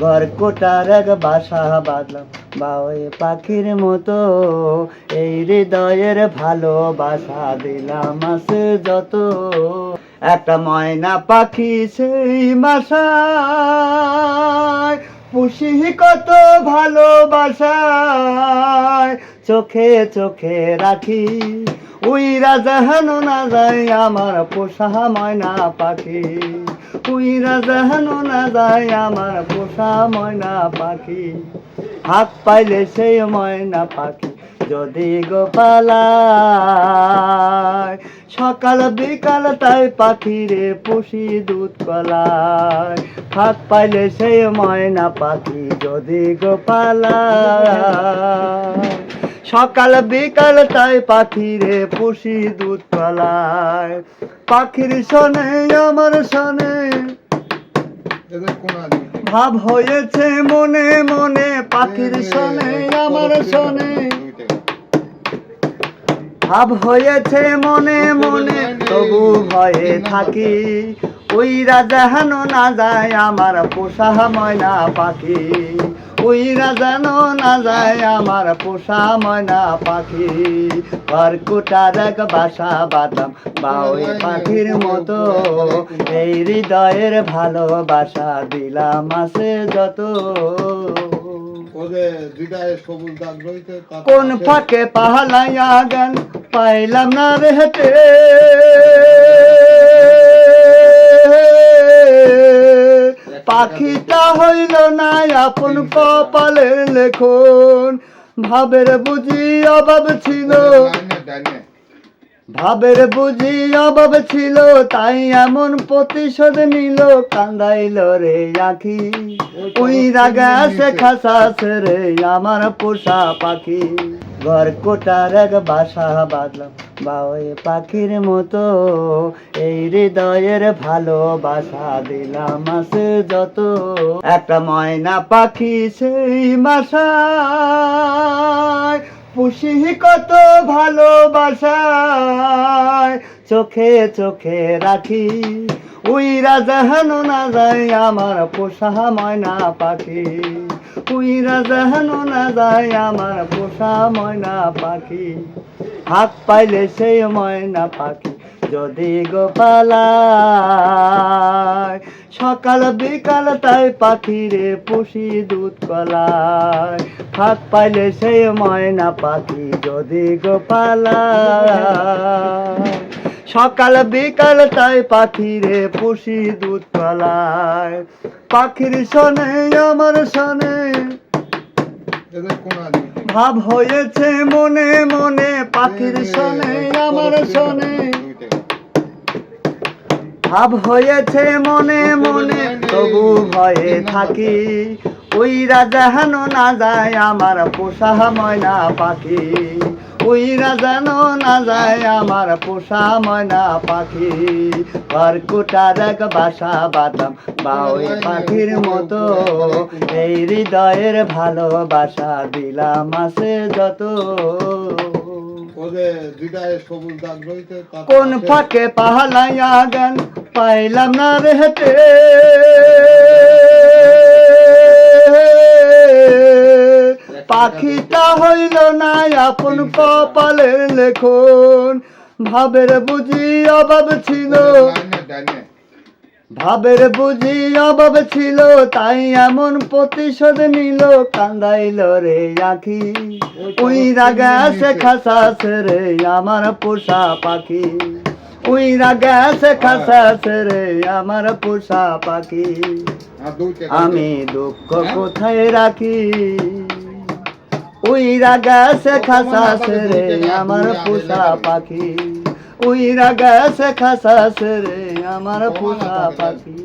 ঘর কোটার এক বাসা বাঁধলাম বাউই পাখির মতো, এই হৃদয়ের ভালোবাসা দিলাম আছে যত। একটা ময়না পাখি সেই বাসায় পুষি কত ভালোবাসায়, চোখে চোখে রাখি উইরা জাহানো না যায় আমার পোষা ময়না পাখি, উইরা জাহানো না যায় আমার পোষা ময়না পাখি। হাত পাইলে সেই ময়না পাখি যদি গোপালায়, সকাল বিকাল তাই পাখিরে পুষি দুধ কলায়। হাত পাইলে সেই ময়না পাখি যদি গোপালায়, সকাল বিকাল তাই পাখিরে পুষি দুধ কলায়। পাখির শোনে আমার শোনে ভাব হয়েছে মনে মনে, পাখির শোনে আমার শোনে ভাব হয়েছে মনে মনে, তবু ভয়ে থাকি উইরা জাহানো না যায় আমার পোষা ময়না পাখি, উইরা জানো না যায় আমার পোষা ময়না পাখি। ঘর কোটার এক বাসা বাঁধলাম বাউই পাখির মতো, এই হৃদয়ের ভালোবাসা দিলাম আছে যত। কোন ফাঁকে পাহালাইয়া গান পাইলাম না রে হেঁটে, পাখিটা হইল না আপন কপালের লেখন। ভাবের বুঝি অভাব ছিল, ভাবের বুঝি অভাব ছিল, তাই এমন প্রতিশোধ নিল কান্দাইল রে আখি, উইরা গেছে খাসাস রে আমার পোষা পাখি। ঘর কোটার এক বাসা বাঁধলাম বাউই পাখির মতো, এই হৃদয়ের ভালোবাসা দিলাম আছে যত। একটা ময়না পাখি সেই বাসায় পুষি কত ভালোবাসায়, চোখে চোখে রাখি উইরা জাহানো না যায় আমার পোষা ময়না পাখি, উইরা জাহানো না যায় আমার পোষা ময়না পাখি। হাত পাইলে সেই ময়না পাখি যদি গোপালায়, সকাল বিকাল তাই পাখিরে পুষি দুধ কলায়। হাত পাইলে সেই ময়না পাখি যদি গোপালায়, সকাল বিকাল তাই পাখিরে পুষি দুধ কলায়। পাখির শোনে আমার শোনে ভাব হয়েছে মনে মনে, পাখির শোনে আমার শোনে ভাব হয়েছে মনে মনে, তবু ভয়ে থাকি উইরা জাহানো না যায় আমার পোষা ময়না পাখি, উইরা জানো না যায় আমার পোষা ময়না পাখি। ঘর কোটার এক বাসা বাঁধলাম বাউই পাখির মতো, এই হৃদয়ের ভালোবাসা দিলাম আছে যত। কোন ফাঁকে পাহালাইয়া গান পাইলাম না রে হেঁটে, পাখিটা হইল না আপন কপালের লেখন। ভাবের বুঝি অভাব ছিল, ভাবের বুঝি অভাব ছিল, তাই এমন প্রতিশোধ নিল কান্দাইল রে আখি, উইরা গেছে খাসাস রে আমার পোষা পাখি, উইরা গেছে খাসাস রে আমার পোষা পাখি। আমি দুঃখ কোথায় রাখি উইরা গেছে খাসাস রে আমার পোষা পাখি, উইরা গেছে খাসাস রে আমার পোষা পাখি।